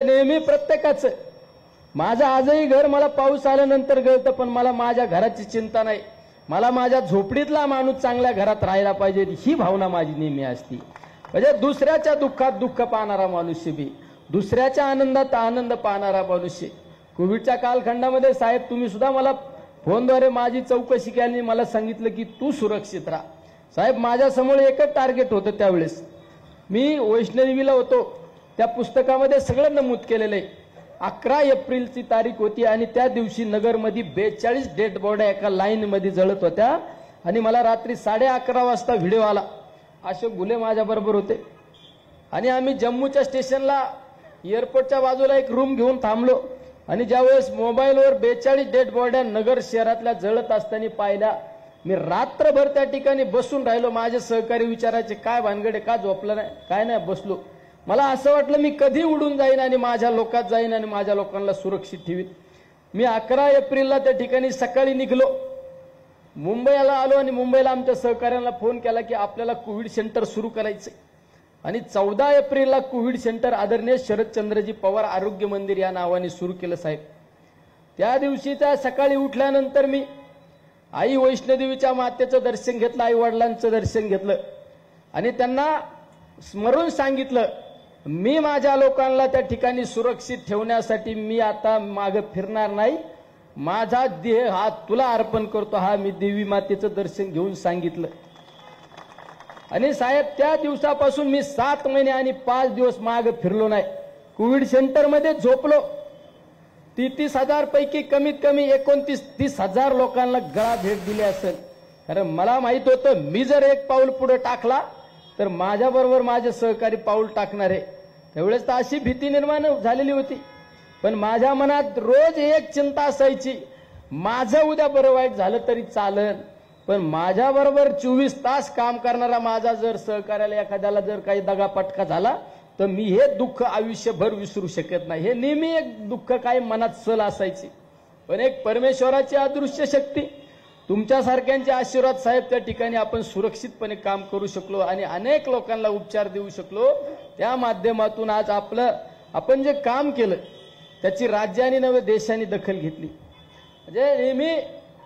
नेहमी प्रत्येकाचं माझं आजही घर मला पाऊस आल्यानंतर गळतं, पण मला माझ्या घराची चिंता नाही. मला माझ्या झोपडीतला माणूस चांगल्या घरात राहायला पाहिजे ही भावना माझी नेहमी असते. म्हणजे दुसऱ्याच्या दुःखात दुःख पाहणारा मनुष्य बी, दुसऱ्याच्या आनंदात आनंद पाहणारा मनुष्य. कोविडच्या कालखंडामध्ये साहेब तुम्ही सुद्धा मला फोनद्वारे माझी चौकशी केली आणि मला सांगितलं की तू सुरक्षित राहा. साहेब माझ्या समोर एकच टार्गेट होतं त्यावेळेस. मी वैष्णोदेवीला होतो, त्या पुस्तकामध्ये सगळं नमूद केलेलं आहे. 11 एप्रिलची तारीख होती आणि त्या दिवशी नगरमध्ये 42 डेड बॉड्या एका लाईन मध्ये जळत होत्या आणि मला रात्री 11:30 वाजता व्हिडिओ आला. अशोक घुले माझ्या बरोबर होते आणि आम्ही जम्मूच्या स्टेशनला एअरपोर्टच्या बाजूला एक रूम घेऊन थांबलो आणि ज्यावेळेस मोबाईलवर 42 डेड बॉड्या नगर शहरातल्या जळत असताना पाहिल्या, मी रात्रभर त्या ठिकाणी बसून राहिलो. माझे सहकारी विचारायचे काय भानगडे, का झोपलं नाही, काय नाही, बसलो. मला असं वाटलं मी कधी उडून जाईन आणि माझ्या लोकात जाईन आणि माझ्या लोकांना सुरक्षित ठेवीन. मी 11 एप्रिलला त्या ठिकाणी सकाळी निघलो, मुंबईला आलो आणि मुंबईला आमच्या सहकाऱ्यांना फोन केला की आपल्याला कोविड सेंटर सुरू करायचंय. आणि 14 एप्रिलला कोविड सेंटर आदरणीय शरदचंद्रजी पवार आरोग्य मंदिर या नावाने सुरू केलं साहेब. त्या दिवशी त्या सकाळी उठल्यानंतर मी आई वैष्णोदेवीच्या मातेचं दर्शन घेतलं, आई वडिलांचं दर्शन घेतलं आणि त्यांना स्मरून सांगितलं मी माझ्या लोकांना त्या ठिकाणी सुरक्षित ठेवण्यासाठी मी आता मागे फिरणार नाही. माझा देह हा तुला अर्पण करतो, हा मी देवी मातेचं दर्शन घेऊन सांगितलं. आणि साहेब त्या दिवसापासून मी 7 महिने आणि 5 दिवस मागे फिरलो नाही. कोविड सेंटरमध्ये झोपलो. 33,000 पैकी कमीत कमी 29-30,000 लोकांना गळा भेट दिली असेल. कारण मला माहित होतं मी जर एक पाऊल पुढे टाकला तर माझ्याबरोबर माझे सहकारी पाऊल टाकणार आहे. त्यावेळेस तर अशी भीती निर्माण झालेली होती. पण माझ्या मनात रोज एक चिंता असायची, माझं उद्या बरं वाईट झालं तरी चालेल, पण माझ्याबरोबर 24 तास काम करणारा माझा जर सहकार्याला एखाद्याला जर काही दगापटका झाला तर मी हे दुःख आयुष्यभर विसरू शकत नाही. हे नेहमी एक दुःख काही मनात सल असायची. पण एक परमेश्वराची अदृश्य शक्ती, तुमच्यासारख्यांचे आशीर्वाद साहेब, त्या ठिकाणी आपण सुरक्षितपणे काम करू शकलो आणि अनेक लोकांना उपचार देऊ शकलो. त्या माध्यमातून आज आपण जे काम केलं त्याची राज्याने नव्हे देशाने दखल घेतली. म्हणजे नेहमी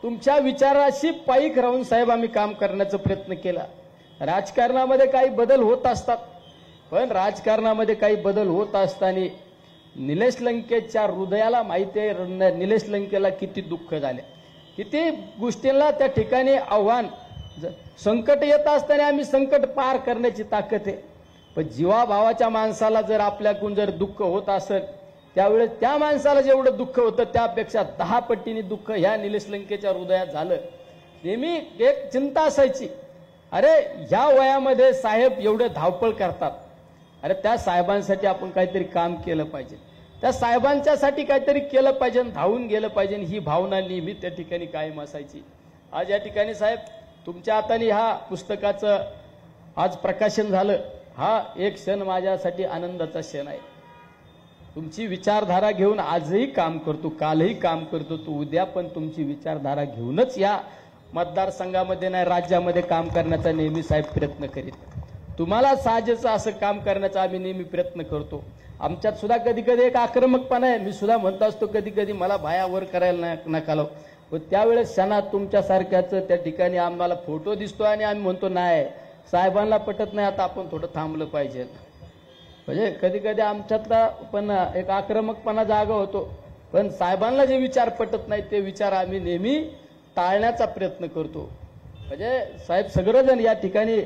तुमच्या विचाराशी पाईक राहून साहेब आम्ही काम करण्याचा प्रयत्न केला. राजकारणामध्ये काही बदल होत असतात, पण राजकारणामध्ये काही बदल होत असताना निलेश लंकेच्या हृदयाला माहिती आहे निलेश लंकेला किती दुःख झाले, किती गोष्टींना त्या ठिकाणी आव्हान, संकट येत असताना आम्ही संकट पार करण्याची ताकद आहे. पण जीवाभावाच्या माणसाला जर आपल्याकडून जर दुःख होत असेल त्यावेळेस त्या माणसाला जेवढं दुःख होतं त्यापेक्षा 10 पटीने दुःख ह्या निलेश लंकेच्या हृदयात झालं. नेहमी एक चिंता असायची, अरे ह्या वयामध्ये साहेब एवढे धावपळ करतात, अरे त्या साहेबांसाठी आपण काहीतरी काम केलं पाहिजे, त्या साहेबांच्यासाठी काहीतरी केलं पाहिजे, धावून गेलं पाहिजे, ही भावना नेहमी त्या ठिकाणी कायम असायची. आज या ठिकाणी साहेब तुमच्या हाताने ह्या पुस्तकाचं आज प्रकाशन झालं, हा एक क्षण माझ्यासाठी आनंदाचा क्षण आहे. तुमची विचारधारा घेऊन आजही काम करतो, कालही काम करतो, तो उद्या पण तुमची विचारधारा घेऊनच या मतदारसंघामध्ये नाही राज्यामध्ये काम करण्याचा नेहमी साहेब प्रयत्न करीत. तुम्हाला साजेचं असं काम करण्याचा आम्ही नेहमी प्रयत्न करतो. आमच्यात सुद्धा कधी कधी एक आक्रमकपणा आहे. मी सुद्धा म्हणत असतो कधी कधी मला भायावर करायला नका लावू, पण त्यावेळेस क्षणात तुमच्यासारख्याचं त्या ठिकाणी आम्हाला फोटो दिसतो आणि आम्ही म्हणतो नाही साहेबांना पटत नाही, आता आपण थोडं थांबलं पाहिजे. म्हणजे कधी कधी आमच्यातला पण एक आक्रमकपणा जागा होतो, पण साहेबांना जे विचार पटत नाही ते विचार आम्ही नेहमी टाळण्याचा प्रयत्न करतो. म्हणजे साहेब सगळेजण या ठिकाणी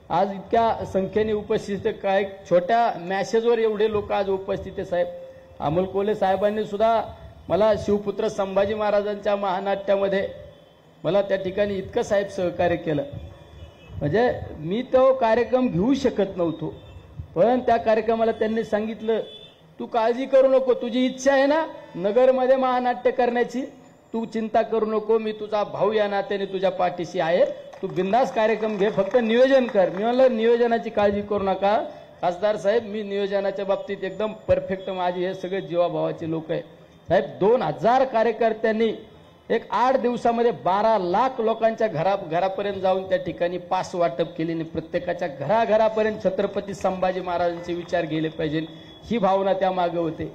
आज इतक्या संख्येने उपस्थित, काय छोट्या मॅसेजवर एवढे लोक आज उपस्थित आहे. साहेब अमोल कोल्हे साहेबांनी सुद्धा मला शिवपुत्र संभाजी महाराजांच्या महानाट्यामध्ये मला त्या ठिकाणी इतकं साहेब सहकार्य केलं. म्हणजे मी तो कार्यक्रम घेऊ शकत नव्हतो, पण त्या कार्यक्रमाला त्यांनी सांगितलं तू काळजी करू नको, तुझी इच्छा आहे ना नगरमध्ये महानाट्य करण्याची, तू चिंता करू नको, मी तुझा भाऊ या नात्याने तुझ्या पाठीशी आहे, तू बिंदास कार्यक्रम घे, फक्त नियोजन कर. मी म्हणलं नियोजनाची काळजी करू नका खासदार साहेब, मी नियोजनाच्या बाबतीत एकदम परफेक्ट, माझे हे सगळे जीवाभावाचे लोक आहे. साहेब 2000 कार्यकर्त्यांनी एक 8 दिवसामध्ये 12 लाख लोकांच्या घरापर्यंत जाऊन त्या ठिकाणी पास वाटप केली आणि प्रत्येकाच्या घराघरापर्यंत छत्रपती संभाजी महाराजांचे विचार गेले पाहिजे ही भावना त्या मागे होते.